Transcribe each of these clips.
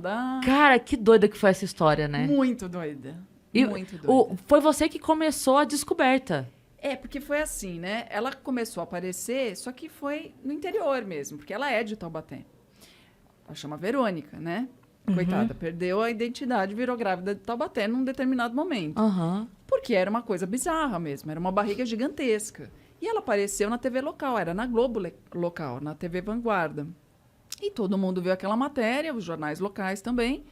Canadá. Cara, que doida que foi essa história, né? Muito doida. E Muito doida. foi você que começou a descoberta. Porque foi assim, né? Ela começou a aparecer, só que foi no interior mesmo, porque ela é de Taubaté. Ela chama Verônica, né? Coitada, perdeu a identidade, virou grávida de Taubaté num determinado momento. Aham. Porque era uma coisa bizarra mesmo, era uma barriga gigantesca. E ela apareceu na TV local, era na Globo local, na TV Vanguarda. E todo mundo viu aquela matéria, os jornais locais também.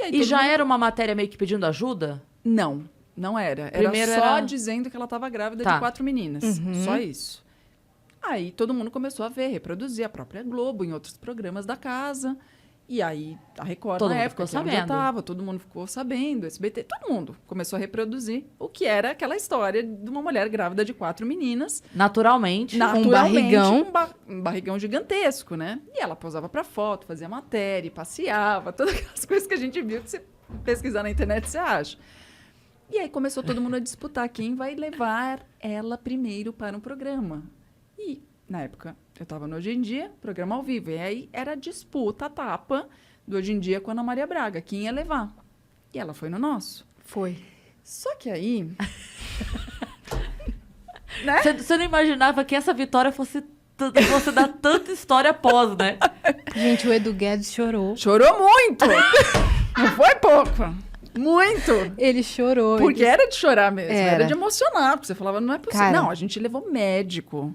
Aí E todo já mundo... era uma matéria meio que pedindo ajuda? Não era. Primeiro Era só era- dizendo que ela estava grávida Tá. de 4 meninas. Só isso. Aí todo mundo começou a ver, reproduzir a própria Globo em outros programas da casa. E aí a Record, Todo na mundo época, ficou que era onde eu sabendo. tava, todo mundo ficou sabendo, SBT, todo mundo começou a reproduzir o que era aquela história de uma mulher grávida de 4 meninas. Naturalmente. Naturalmente, barrigão. um barrigão gigantesco, né? E ela posava pra foto, fazia matéria, passeava, todas aquelas coisas que a gente viu que você pesquisar na internet você acha. E aí começou todo mundo a disputar quem vai levar ela primeiro para um programa. E, na época, eu estava no Hoje em Dia, programa ao vivo. E aí era a disputa, a tapa do Hoje em Dia com a Ana Maria Braga, quem ia levar. E ela foi no nosso. Foi. Só que aí... né? Você não imaginava que essa vitória fosse dar tanta história após, né? Gente, o Edu Guedes chorou. Chorou muito! Não foi pouco. Muito! Ele chorou. Porque ele... era de chorar mesmo, era Era de emocionar. Porque você falava, não é possível. Cara. Não, a gente levou médico,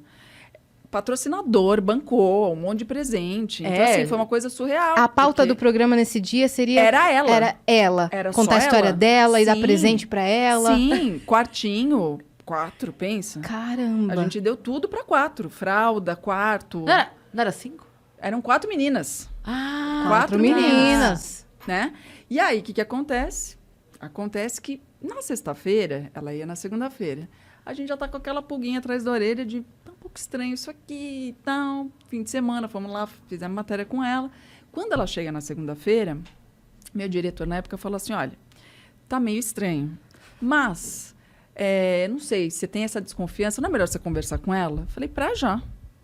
patrocinador, bancou, um monte de presente. Então, É. assim, foi uma coisa surreal. A pauta do porque programa nesse dia seria... Era ela. Era ela. Era Contar só a história ela? dela e dar Sim. presente pra ela. Sim, quartinho, 4, pensa. Caramba. A gente deu tudo pra 4. Fralda, quarto. Não era 5? Eram 4 meninas, Ah, 4 meninas. né? E aí, o que acontece? Acontece que na sexta-feira, ela ia na segunda-feira, a gente já tá com aquela pulguinha atrás da orelha de tá um pouco estranho isso aqui e tal. Fim de semana, fomos lá, fizemos matéria com ela. Quando ela chega na segunda-feira, meu diretor na época falou assim, olha, tá meio estranho, mas, não sei, você tem essa desconfiança, não é melhor você conversar com ela? Eu falei, pra já.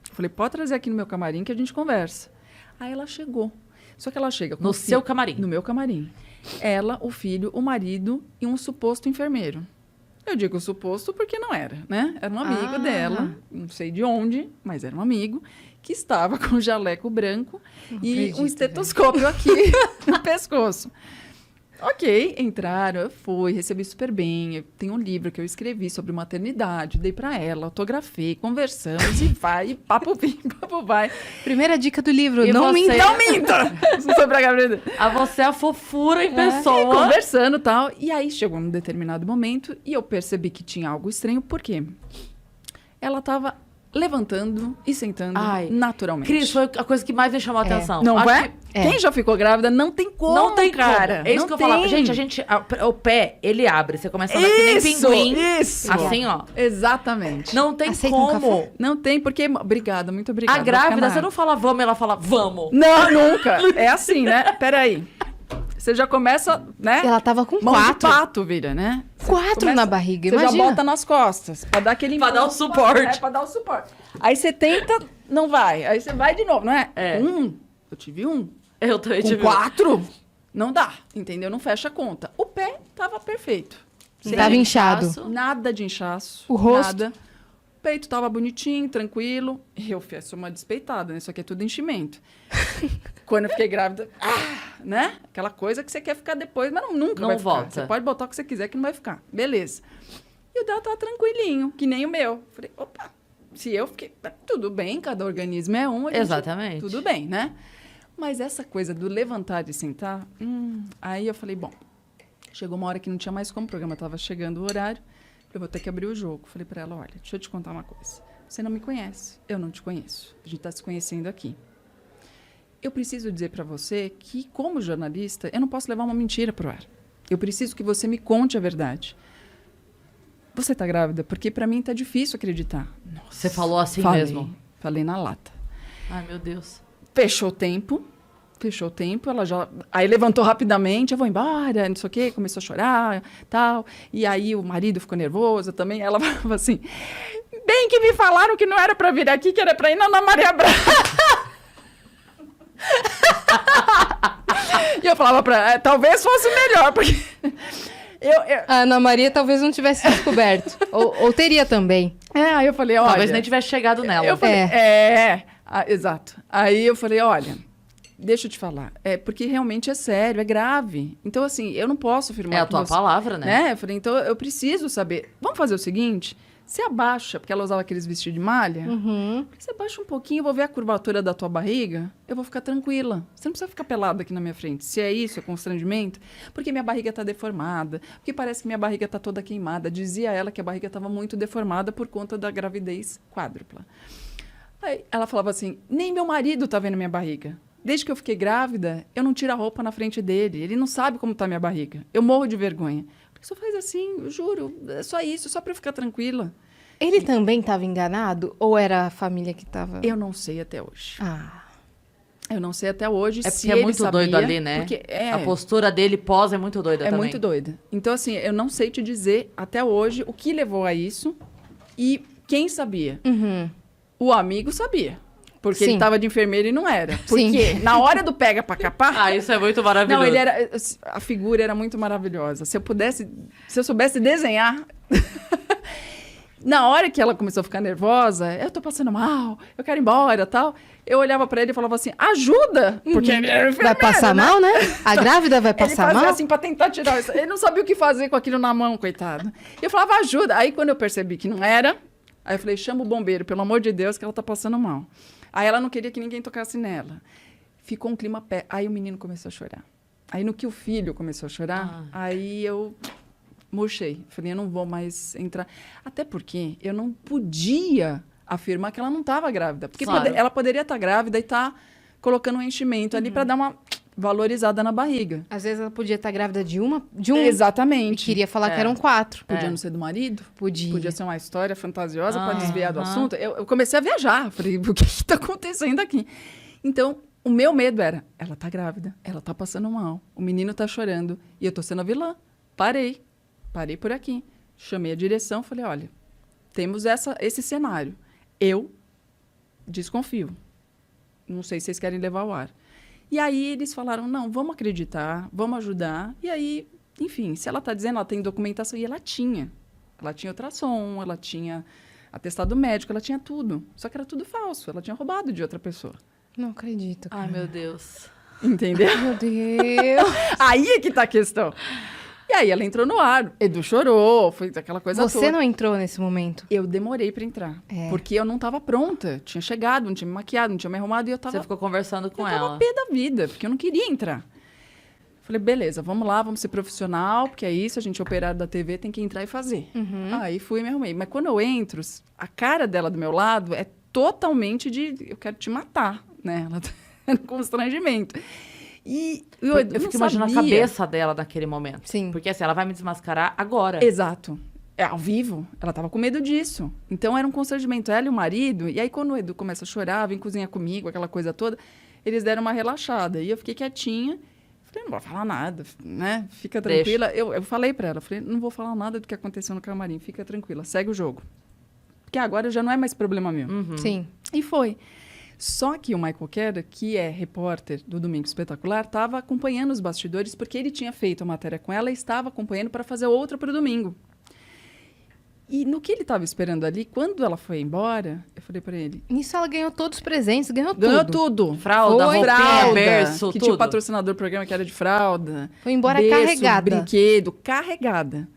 Eu falei, pode trazer aqui no meu camarim que a gente conversa. Aí ela chegou. Só que ela chega com no o seu filho- camarim. No meu camarim. Ela, o filho, o marido e um suposto enfermeiro. Eu digo suposto porque não era, né? Era um amigo Ah. dela, não sei de onde, mas era um amigo, que estava com um jaleco branco e acredito, um estetoscópio aqui no pescoço. Ok, entraram, eu fui, recebi super bem. Eu tenho um livro que eu escrevi sobre maternidade, dei pra ela, autografei, conversamos e vai, e papo vem, papo vai. Primeira dica do livro, E não você? minta. Não minta! Sobre a gravidez. A você é a fofura em E pessoa. conversando e tal. E aí chegou num determinado momento e eu percebi que tinha algo estranho, por quê? Ela tava levantando e sentando Ai, naturalmente. Cris, foi a coisa que mais me chamou a atenção. Não Acho é? que Quem já ficou grávida não tem como, não tem cara. como. É isso Não que eu tem. falava. Gente, o pé, ele abre. Você começa a andar que nem Isso, pinguim. isso. Assim, ó. Exatamente. Não tem Aceita um como. café? Não tem, porque... Obrigada, muito obrigada. A vou ficar grávida, na você não fala vamos, ela fala vamos. Não, nunca. É assim, né? Peraí. Você já começa, né? Ela tava com Mão de 4. pato, vira, né? Você 4 na barriga, Você imagina. já bota nas costas, pra dar aquele... Pra dar o suporte. É, pra dar o suporte. Aí você tenta, não vai. Aí você vai de novo, não é? É. Eu tive um. Eu também Com tive. 4, não dá, entendeu? Não fecha a conta. O pé tava perfeito. Sem Tava inchado. inchaço. Nada de inchaço. O rosto? Nada. O peito tava bonitinho, tranquilo. Eu sou uma despeitada, né? Isso aqui é tudo enchimento. Quando eu fiquei grávida, né? Aquela coisa que você quer ficar depois, mas nunca Não vai ficar. volta. Você pode botar o que você quiser que não vai ficar. Beleza. E o dela tava tranquilinho, que nem o meu. Falei, opa, se eu fiquei... Tudo bem, cada organismo é um. a gente- Exatamente. Tudo bem, né? Mas essa coisa do levantar e sentar, aí eu falei, bom, chegou uma hora que não tinha mais como, o programa estava chegando o horário, eu vou ter que abrir o jogo. Falei para ela, olha, deixa eu te contar uma coisa. Você não me conhece, eu não te conheço. A gente está se conhecendo aqui. Eu preciso dizer para você que, como jornalista, eu não posso levar uma mentira pro ar. Eu preciso que você me conte a verdade. Você está grávida? Porque para mim está difícil acreditar. Nossa, Você falou assim falei, mesmo. Falei na lata. Ai, meu Deus. Fechou o tempo, ela já... Aí levantou rapidamente, eu vou embora, não sei o quê, começou a chorar, tal. E aí o marido ficou nervoso também, ela falava assim, bem que me falaram que não era pra vir aqui, que era pra ir na Ana Maria Braga. E eu falava pra ela, talvez fosse melhor, porque... A Ana Maria talvez não tivesse descoberto. ou teria também. Aí eu falei, olha... Talvez nem tivesse chegado nela. Eu falei, exato. Aí eu falei, olha, deixa eu te falar. Porque realmente é sério, é grave. Então, assim, eu não posso afirmar... É a tua palavra, né? Eu falei, então eu preciso saber. Vamos fazer o seguinte... Você abaixa, porque ela usava aqueles vestidos de malha. Você abaixa um pouquinho, eu vou ver a curvatura da tua barriga, eu vou ficar tranquila. Você não precisa ficar pelada aqui na minha frente. Se é isso, é constrangimento, porque minha barriga tá deformada, porque parece que minha barriga tá toda queimada. Dizia ela que a barriga estava muito deformada por conta da gravidez quádrupla. Aí ela falava assim, nem meu marido tá vendo minha barriga. Desde que eu fiquei grávida, eu não tiro a roupa na frente dele. Ele não sabe como tá minha barriga. Eu morro de vergonha. Só faz assim, eu juro, é só isso, só para eu ficar tranquila. Ele também estava enganado? Ou era a família que estava... Eu não sei até hoje. Ah. Eu não sei até hoje É se porque é ele muito sabia, doido ali, né? Porque A postura dele pós é muito doida também. É muito doida. Então, assim, eu não sei te dizer até hoje o que levou a isso e quem sabia. O amigo sabia. Porque ele estava de enfermeiro e não era. Porque na hora do pega pra capar... isso é muito maravilhoso. Não, ele era... A figura era muito maravilhosa. Se eu soubesse desenhar... Na hora que ela começou a ficar nervosa, eu tô passando mal, eu quero ir embora, tal. Eu olhava pra ele e falava assim, ajuda! Porque ele era enfermeiro, vai passar mal, né? A grávida vai passar mal? Ele fazia assim pra tentar tirar isso. Ele não sabia o que fazer com aquilo na mão, coitado. Eu falava, ajuda! Aí quando eu percebi que não era, aí eu falei, chama o bombeiro, pelo amor de Deus, que ela tá passando mal. Aí ela não queria que ninguém tocasse nela. Ficou um clima pé. Aí o menino começou a chorar. Aí no que o filho começou a chorar, aí eu murchei. Falei, eu não vou mais entrar. Até porque eu não podia afirmar que ela não estava grávida. Porque ela poderia estar grávida e estar colocando um enchimento ali para dar uma valorizada na barriga. Às vezes ela podia estar grávida de um. Exatamente. E queria falar que eram 4. Podia não ser do marido? Podia. Podia ser uma história fantasiosa para desviar do assunto. Eu comecei a viajar. Falei, o que está acontecendo aqui? Então, o meu medo era, ela tá grávida, ela tá passando mal, o menino tá chorando e eu tô sendo a vilã. Parei por aqui. Chamei a direção, falei, olha, temos esse cenário. Eu desconfio. Não sei se vocês querem levar ao ar. E aí eles falaram, não, vamos acreditar, vamos ajudar. E aí, enfim, se ela tá dizendo, ela tem documentação, e ela tinha. Ela tinha ultrassom, ela tinha atestado médico, ela tinha tudo. Só que era tudo falso, ela tinha roubado de outra pessoa. Não acredito, cara. Ai, meu Deus. Entendeu? Meu Deus. Aí é que tá a questão. E aí ela entrou no ar, Edu chorou, foi aquela coisa toda. Você não entrou nesse momento? Eu demorei pra entrar, porque eu não tava pronta. Tinha chegado, não tinha me maquiado, não tinha me arrumado e eu tava... Você ficou conversando com eu ela. tava pé da vida, porque eu não queria entrar. Falei, beleza, vamos lá, vamos ser profissional, porque é isso, a gente é operário da TV, tem que entrar e fazer. Aí fui e me arrumei. Mas quando eu entro, a cara dela do meu lado é totalmente de, eu quero te matar, né? Ela tá no constrangimento. E eu fico imaginando a cabeça dela naquele momento. Sim. Porque assim, ela vai me desmascarar agora. Exato. É ao vivo. Ela tava com medo disso. Então era um constrangimento. Ela e o marido. E aí quando o Edu começa a chorar, vem cozinhar comigo, aquela coisa toda, eles deram uma relaxada. E eu fiquei quietinha. Falei, não vou falar nada, né? Fica tranquila. Eu falei pra ela, falei, não vou falar nada do que aconteceu no camarim. Fica tranquila, segue o jogo. Porque agora já não é mais problema meu. Sim. E foi. Só que o Michael Kerr, que é repórter do Domingo Espetacular, estava acompanhando os bastidores, porque ele tinha feito a matéria com ela e estava acompanhando para fazer outra para o domingo. E no que ele estava esperando ali, quando ela foi embora, eu falei para ele... Nisso ela ganhou todos os presentes, ganhou tudo. Fralda, Foi, roupinha, fralda, berço, que tudo. tinha o patrocinador do programa que era de fralda. Foi embora berço, carregada. Brinquedo, carregada.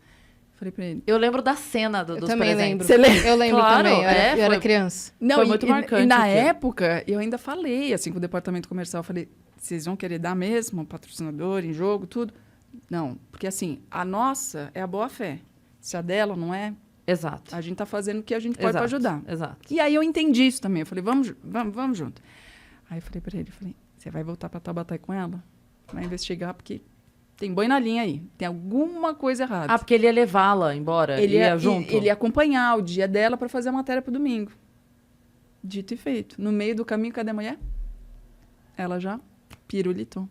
Falei pra ele. Eu lembro da cena dos também presentes. lembro. Você lembra? Eu lembro Claro, também. Eu era foi- criança. Não, Foi muito marcante E na aquilo. época, eu ainda falei, assim, com o departamento comercial, eu falei, vocês vão querer dar mesmo patrocinador em jogo, tudo? Não, porque assim, a nossa é a boa-fé. Se a dela não é, Exato. a gente tá fazendo o que a gente pode para ajudar. Exato. E aí eu entendi isso também. Eu falei, vamos junto. Aí eu falei para ele, você vai voltar para Taubaté com ela? Vai investigar, porque tem boi na linha aí. Tem alguma coisa errada. Ah, porque ele ia levá-la embora? Ele ia junto? Ele ia acompanhar o dia dela para fazer a matéria pro domingo. Dito e feito. No meio do caminho, cadê a mulher? Ela já pirulitou.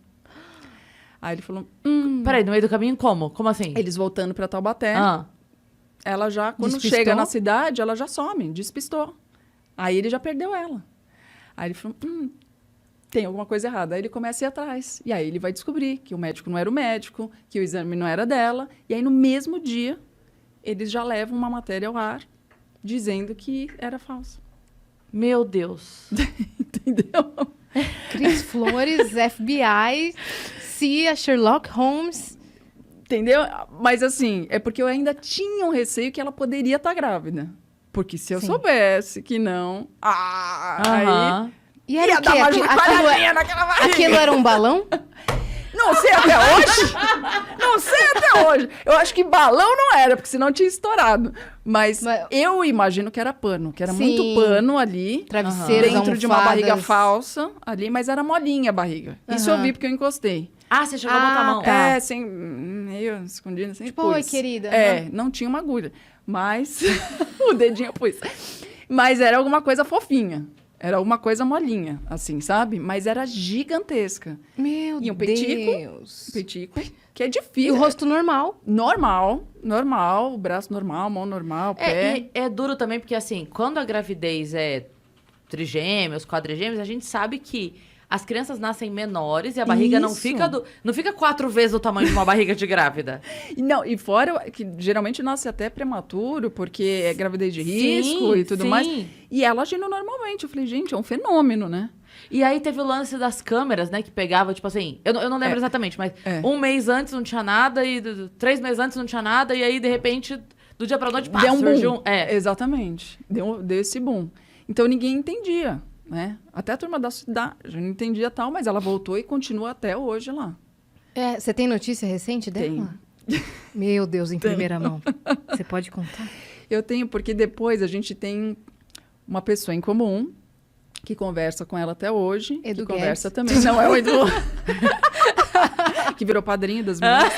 Aí ele falou, Peraí, no meio do caminho como? Como assim? eles voltando para Taubaté, Ah, ela já, quando Despistou? chega na cidade, ela já some, despistou. Aí ele já perdeu ela. Aí ele falou, tem alguma coisa errada. Aí ele começa a ir atrás. E aí ele vai descobrir que o médico não era o médico, que o exame não era dela. E aí, no mesmo dia, eles já levam uma matéria ao ar dizendo que era falso. Meu Deus. Entendeu? Cris Flores, FBI, CIA, Sherlock Holmes. Entendeu? Mas assim, é porque eu ainda tinha um receio que ela poderia estar grávida. Porque se eu soubesse que não... aí... E era ia o quê? dar uma chacoalhadinha naquela barriga. Aquilo era um balão? Não sei até hoje. Não sei até hoje. Eu acho que balão não era, porque senão tinha estourado. Mas eu imagino que era pano, que era muito pano ali. Travesseiros, dentro de uma almofadas. barriga falsa ali, mas era molinha a barriga. Isso eu vi porque eu encostei. Ah, você chegou a botar a mão. Tá. É, sem, meio escondida, sem Tipo, pus. oi, querida. É, não tinha uma agulha. Mas o dedinho eu pus. Mas era alguma coisa fofinha. Era alguma coisa molinha, assim, sabe? Mas era gigantesca. Meu E um petico. Deus. Petico, que é E difícil. o rosto normal. Normal, o braço normal, mão normal, pé. É duro também, porque assim, quando a gravidez é trigêmeos, quadrigêmeos, a gente sabe que as crianças nascem menores e a barriga não Isso. fica 4 vezes o tamanho de uma barriga de grávida. Não, e fora que geralmente nasce até prematuro, porque é gravidez de risco e tudo mais. E ela agindo normalmente. Eu falei, gente, é um fenômeno, né? E aí teve o lance das câmeras, né, que pegava, tipo assim, eu não lembro exatamente, mas um mês antes não tinha nada, e 3 meses antes não tinha nada, e aí, de repente, do dia pra noite, pá, Deu um surgiu boom. Exatamente. Deu esse boom. Então ninguém entendia, né? Até a turma da cidade já não entendia tal, mas ela voltou e continua até hoje lá. É, você tem notícia recente dela? Tenho. Meu Deus, em primeira mão. Você pode contar? Eu tenho, porque depois a gente tem uma pessoa em comum que conversa com ela até hoje. Edu que conversa Guedes. também. Não é o Edu. Que virou padrinho das meninas.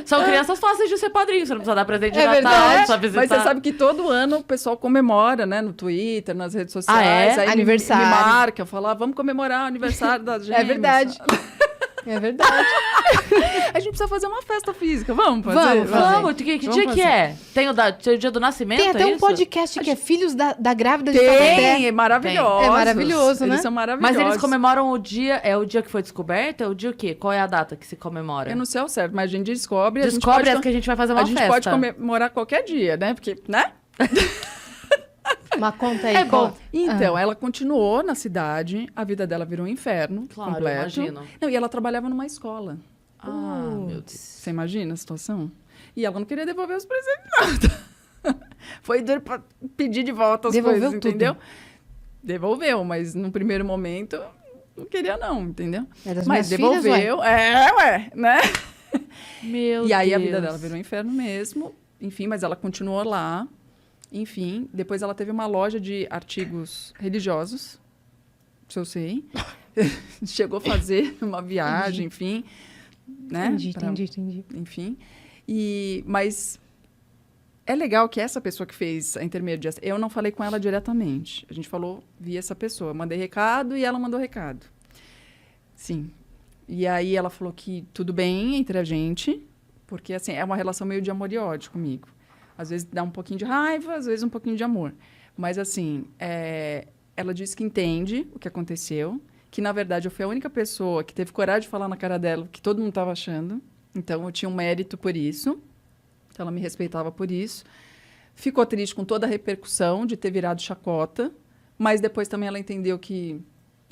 São crianças fáceis de ser padrinho, você não precisa dar presente de É Natal, verdade. só visitar. Mas você sabe que todo ano o pessoal comemora, né? No Twitter, nas redes sociais. Ah, é? Aí Aniversário. Me marca, fala, vamos comemorar o aniversário da gente. É verdade. É verdade. A gente precisa fazer uma festa física. Vamos fazer? Vamos, que Vamos dia fazer. que é? Tem o dia do nascimento, Tem até é um isso? podcast que é Filhos da Grávida de Taubaté. Tem, é maravilhoso. É maravilhoso, né? Eles são maravilhosos. Mas eles comemoram o dia, é o dia que foi descoberto? É o dia o quê? Qual é a data que se comemora? Eu não sei ao certo, mas a gente descobre. Descobre a gente que a gente vai fazer uma pode, festa. A gente pode comemorar qualquer dia, né? Porque, né? Mas conta aí. É bom. Então, ela continuou na cidade, a vida dela virou um inferno Claro, completo. imagino. Não, e ela trabalhava numa escola. Meu Deus. Você imagina a situação? E ela não queria devolver os presentes, não. Foi duro pra pedir de volta as Devolveu coisas, tudo. entendeu? Devolveu, mas no primeiro momento não queria não, entendeu? É das Mas minhas filhas, devolveu, né? Meu E aí Deus. a vida dela virou um inferno mesmo. Enfim, mas ela continuou lá. Enfim, depois ela teve uma loja de artigos religiosos, se eu sei. Chegou a fazer uma viagem, enfim. Né? Entendi. Enfim. Mas é legal que essa pessoa que fez a intermediação... Eu não falei com ela diretamente. A gente falou via essa pessoa. Eu mandei recado e ela mandou recado. Sim. E aí ela falou que tudo bem entre a gente, porque assim, é uma relação meio de amor e ódio comigo. Às vezes dá um pouquinho de raiva, às vezes um pouquinho de amor. Mas assim, ela disse que entende o que aconteceu, que na verdade eu fui a única pessoa que teve coragem de falar na cara dela o que todo mundo estava achando. Então eu tinha um mérito por isso. Então ela me respeitava por isso. Ficou triste com toda a repercussão de ter virado chacota, mas depois também ela entendeu que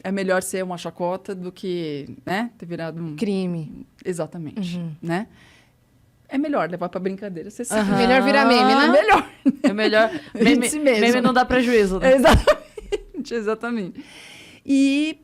é melhor ser uma chacota do que, né, ter virado um... Crime. Exatamente, né? É melhor levar pra brincadeira, você sabe. Melhor virar meme, né? É melhor. É melhor. De si mesmo. Meme não dá prejuízo, né? Exatamente. E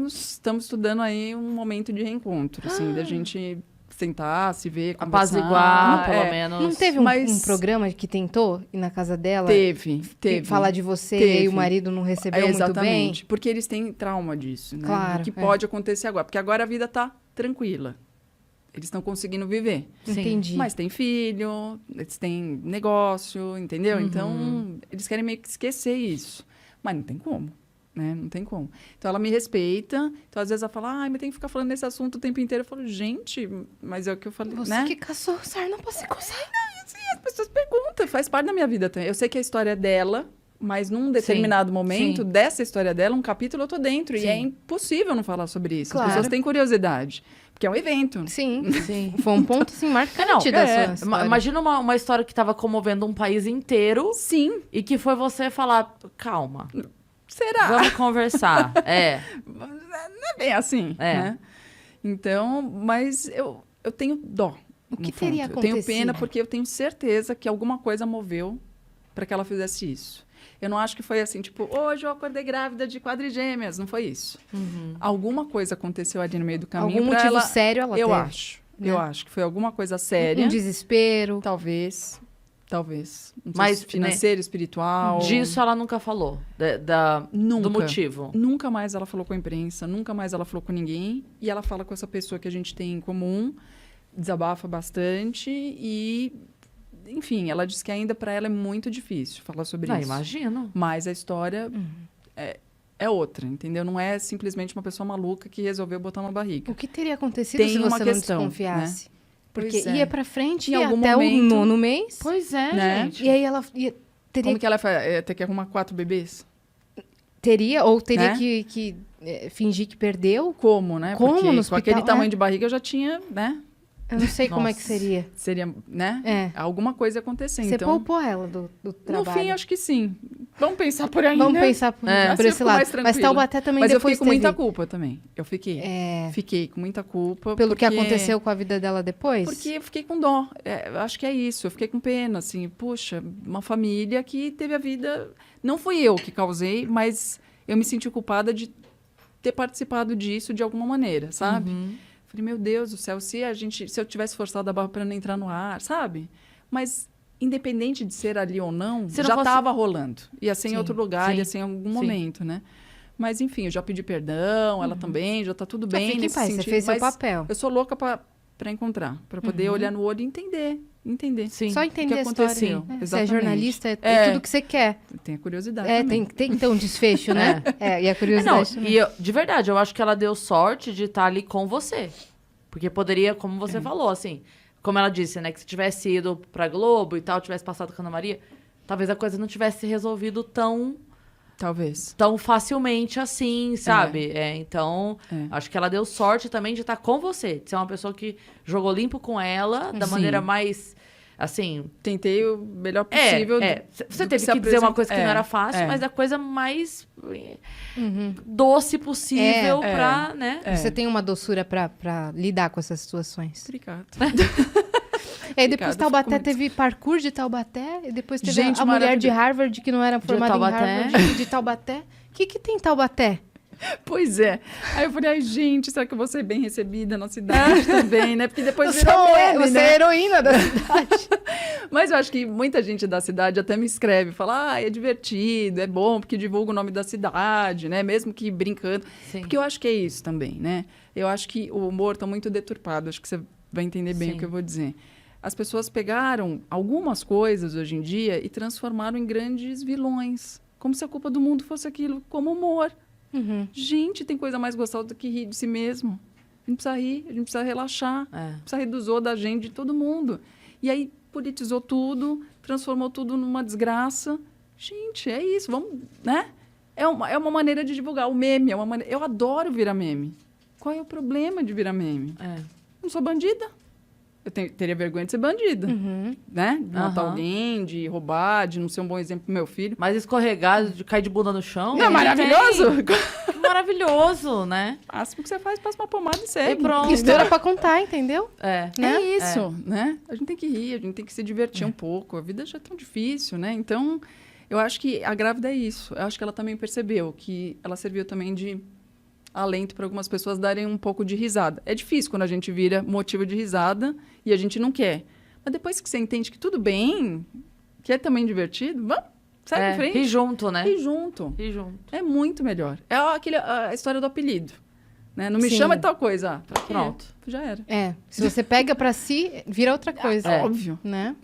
estamos estudando aí um momento de reencontro, assim, da gente sentar, se ver, conversar. Apaziguar, pelo menos. Não teve um programa que tentou ir na casa dela? Teve. Falar de você Teve. e o marido não recebeu muito bem? Exatamente, porque eles têm trauma disso, né? Claro, O que pode acontecer agora, porque agora a vida tá tranquila. Eles estão conseguindo viver. Sim. Entendi. Mas tem filho, eles têm negócio, entendeu? Então, eles querem meio que esquecer isso. Mas não tem como, né? Não tem como. Então, ela me respeita. Então, às vezes, ela fala, mas tem que ficar falando desse assunto o tempo inteiro. Eu falo, gente, mas é o que eu falei, Você né? que caçou sarna pra se coçar. As pessoas perguntam, faz parte da minha vida também. Eu sei que a história é dela, Mas num determinado momento dessa história dela, um capítulo eu tô dentro. E é impossível não falar sobre isso. Claro. As pessoas têm curiosidade. Porque é um evento. Sim. Foi um ponto, assim, marcante da sua história. Imagina uma história que estava comovendo um país inteiro. Sim. E que foi você falar, calma. Será? Vamos conversar. Não é bem assim, né? Então, mas eu tenho dó. O que teria acontecido? Eu tenho pena porque eu tenho certeza que alguma coisa moveu para que ela fizesse isso. Eu não acho que foi assim, tipo, hoje eu acordei grávida de quadrigêmeas. Não foi isso. Alguma coisa aconteceu ali no meio do caminho. Algum motivo sério ela teve. Eu acho que foi alguma coisa séria. Um desespero. Talvez. Mas financeiro, espiritual. Disso ela nunca falou? Do motivo? Nunca mais ela falou com a imprensa. Nunca mais ela falou com ninguém. E ela fala com essa pessoa que a gente tem em comum. Desabafa bastante e... Enfim, ela diz que ainda para ela é muito difícil falar sobre isso. Imagino. Mas a história é outra, entendeu? Não é simplesmente uma pessoa maluca que resolveu botar uma barriga. O que teria acontecido se você não desconfiasse? Né? Porque ia para frente até momento, o 9º mês. Pois é, né? gente. E aí ela teria... Como que ela ia ter que arrumar 4 bebês? Teria que fingir que perdeu? Como, né? Como porque no hospital, com aquele tamanho de barriga eu já tinha, né? Eu não sei como é que seria. Seria, né? Alguma coisa acontecendo. Você poupou ela do trabalho. No fim, acho que sim. Vamos pensar por aí, Vamos pensar por esse lado. Mas Taubaté também Mas depois eu fiquei com muita culpa também. Eu fiquei com muita culpa. Pelo que aconteceu com a vida dela depois? Porque eu fiquei com dó. Acho que é isso. Eu fiquei com pena, assim. Puxa, uma família que teve a vida... Não fui eu que causei, mas eu me senti culpada de ter participado disso de alguma maneira, sabe? Falei, meu Deus do céu, se eu tivesse forçado a barra para não entrar no ar, sabe? Mas, independente de ser ali ou não, já estava rolando. Ia ser em outro lugar, ia ser em algum momento, né? Mas, enfim, eu já pedi perdão, ela também, já está tudo bem nesse sentido. Você fez seu papel. Eu sou louca para encontrar, para poder olhar no olho e entender. Sim. Só entender o que aconteceu. Você é jornalista, tudo que você quer. Tem a curiosidade também. Tem que ter um desfecho, né? E a curiosidade também. De verdade, eu acho que ela deu sorte de estar ali com você. Porque poderia, como você falou, assim... Como ela disse, né? Que se tivesse ido pra Globo e tal, tivesse passado com a Ana Maria, talvez a coisa não tivesse se resolvido tão facilmente assim, sabe? Então, acho que ela deu sorte também de estar com você. De ser uma pessoa que jogou limpo com ela, da maneira mais... Assim... Tentei o melhor possível. Você teve que dizer uma coisa que não era fácil, mas a coisa mais doce possível pra, né? Você tem uma doçura pra lidar com essas situações. Obrigada. E aí depois Taubaté teve parkour de Taubaté, e depois teve a mulher de Harvard, que não era formada em Harvard, de Taubaté. O que tem Taubaté? Pois é. Aí eu falei, ai, gente, será que eu vou ser bem recebida na cidade também, né? Porque depois você é heroína da cidade. Mas eu acho que muita gente da cidade até me escreve, fala, é divertido, é bom, porque divulga o nome da cidade, né? Mesmo que brincando. Sim. Porque eu acho que é isso também, né? Eu acho que o humor tá muito deturpado, acho que você vai entender bem o que eu vou dizer. As pessoas pegaram algumas coisas hoje em dia e transformaram em grandes vilões. Como se a culpa do mundo fosse aquilo, como humor. Gente, tem coisa mais gostosa do que rir de si mesmo. A gente precisa rir, a gente precisa relaxar, precisa rir dos outros, da gente, de todo mundo. E aí politizou tudo, transformou tudo numa desgraça. Gente, é isso, vamos, né? É uma maneira de divulgar. O meme é uma maneira... Eu adoro virar meme. Qual é o problema de virar meme? Não sou bandida. Eu teria vergonha de ser bandida, né? De matar alguém, de roubar, de não ser um bom exemplo pro meu filho. Mas escorregado, de cair de bunda no chão... Não é maravilhoso? Que maravilhoso, né? O máximo que você faz, passa uma pomada e segue. E pronto. História pra contar, entendeu? Né? É isso, né? A gente tem que rir, a gente tem que se divertir um pouco. A vida já é tão difícil, né? Então, eu acho que a grávida é isso. Eu acho que ela também percebeu que ela serviu também de alento para algumas pessoas darem um pouco de risada. É difícil quando a gente vira motivo de risada e a gente não quer. Mas depois que você entende que tudo bem, que é também divertido, vamos, segue em frente. Ri junto, né? Ri junto. É muito melhor. É a história do apelido. Né? Não me chama de tal coisa. Pronto. Já era. Se você pega para si, vira outra coisa. É óbvio. Né?